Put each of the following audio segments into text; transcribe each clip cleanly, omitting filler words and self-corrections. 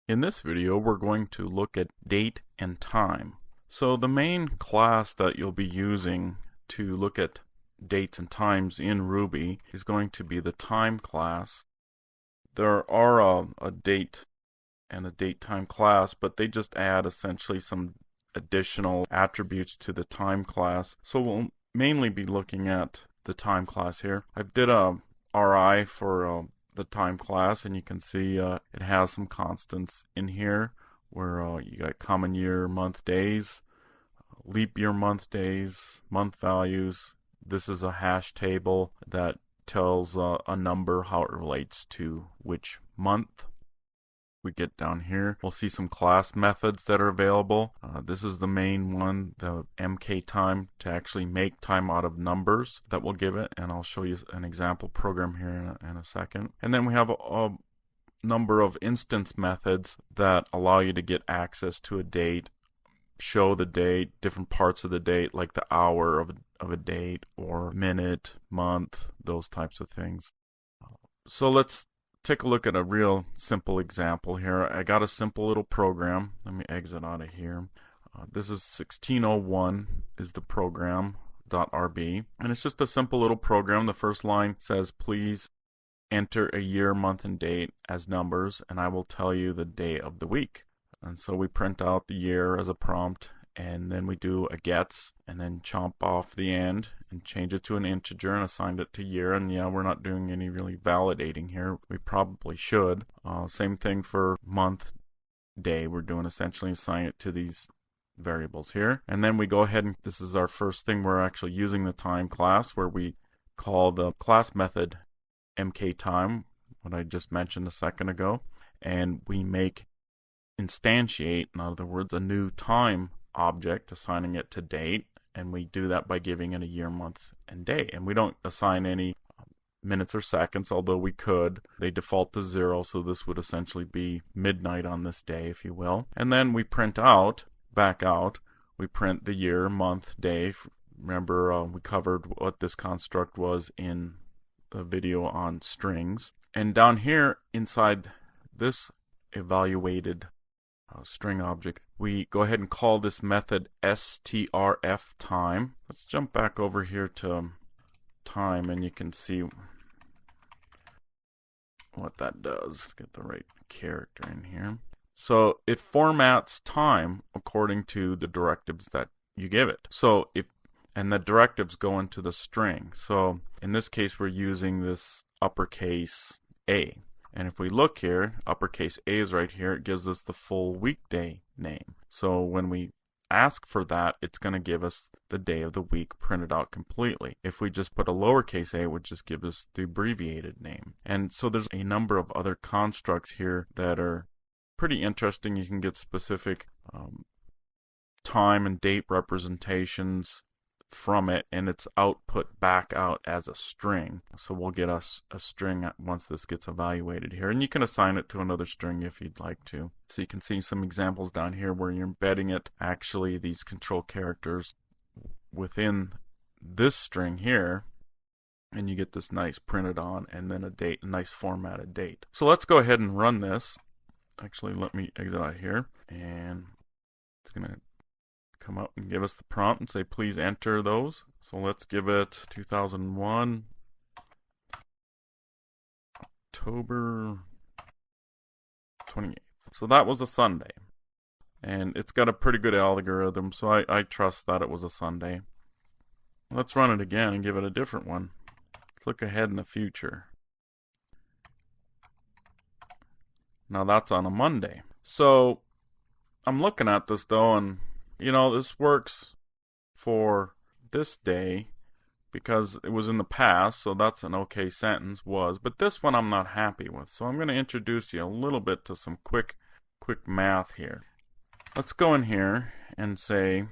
In this video, we're going to look at date and time. So the main class that you'll be using to look at dates and times in Ruby is going to be the time class. There are a date and a date time class, but they just add essentially some additional attributes to the time class. So we'll mainly be looking at the time class here. I did a RI for the time class, and you can see it has some constants in here where you got common year month days, leap year month days, month values. This is a hash table that tells a number how it relates to which month. We get down here, we'll see some class methods that are available. This is the main one, the mktime, to actually make time out of numbers that will give it, and I'll show you an example program here in a second. And then we have a number of instance methods that allow you to get access to a date, show the date, different parts of the date, like the hour of a date, or minute, month, those types of things. So let's take a look at a real simple example here. I got a simple little program. Let me exit out of here. This is 1601 is the program .rb, and it's just a simple little program. The first line says, please enter a year, month, and date as numbers, and I will tell you the day of the week. And so we print out the year as a prompt, and then we do a gets, and then chomp off the end and change it to an integer and assign it to year. And yeah, we're not doing any really validating here. We probably should. Same thing for month, day. We're doing essentially assign it to these variables here. And then we go ahead, and this is our first thing. We're actually using the time class, where we call the class method mktime, what I just mentioned a second ago, and we make instantiate, in other words, a new time object, assigning it to date, and we do that by giving it a year, month, and day. And we don't assign any minutes or seconds, although we could. They default to 0, so this would essentially be midnight on this day, if you will. And then we print out, back out, we print the year, month, day. Remember, we covered what this construct was in a video on strings. And down here inside this evaluated string object, we go ahead and call this method strftime. Let's jump back over here to time, and you can see what that does. Let's get the right character in here. So it formats time according to the directives that you give it. So and the directives go into the string. So in this case, we're using this uppercase A. And if we look here, uppercase A is right here. It gives us the full weekday name. So when we ask for that, it's going to give us the day of the week printed out completely. If we just put a lowercase a, it would just give us the abbreviated name. And so there's a number of other constructs here that are pretty interesting. You can get specific time and date representations from it, and it's output back out as a string. So we'll get us a string once this gets evaluated here, and you can assign it to another string if you'd like to. So you can see some examples down here where you're embedding it, actually these control characters, within this string here, and you get this nice printed on, and then a date, a nice formatted date. So let's go ahead and run this. Actually, let me exit out here, and it's gonna come up and give us the prompt and say, please enter those. So let's give it 2001, October 28th. So that was a Sunday. And it's got a pretty good algorithm, so I trust that it was a Sunday. Let's run it again and give it a different one. Let's look ahead in the future. Now that's on a Monday. So I'm looking at this though, and you know, this works for this day because it was in the past, so that's an okay sentence, was. But this one I'm not happy with, so I'm going to introduce you a little bit to some quick math here. Let's go in here and say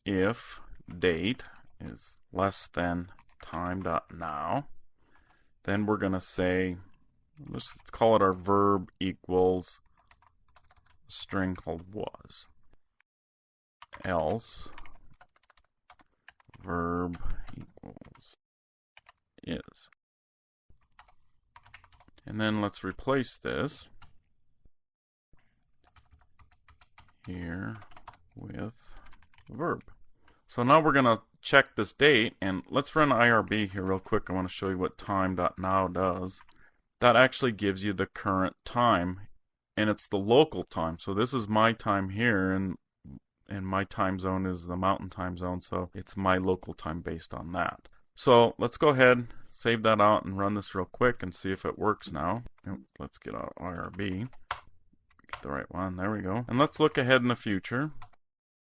if date is less than time.now, then we're going to say, let's call it our verb equals a string called was. Else verb equals is. And then let's replace this here with verb. So now we're going to check this date, and let's run IRB here real quick. I want to show you what time.now does. That actually gives you the current time, and it's the local time. So this is my time here, and my time zone is the mountain time zone, so it's my local time based on that. So let's go ahead, save that out, and run this real quick and see if it works now. Let's get out IRB. Get the right one. There we go. And let's look ahead in the future.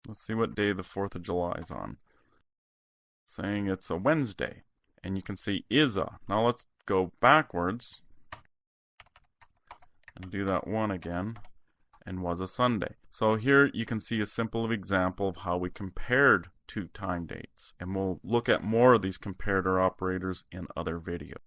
Let's see what day the 4th of July is on. Saying it's a Wednesday. And you can see is a. Now let's go backwards and do that one again. And was a Sunday. So here you can see a simple example of how we compared two time dates. And we'll look at more of these comparator operators in other videos.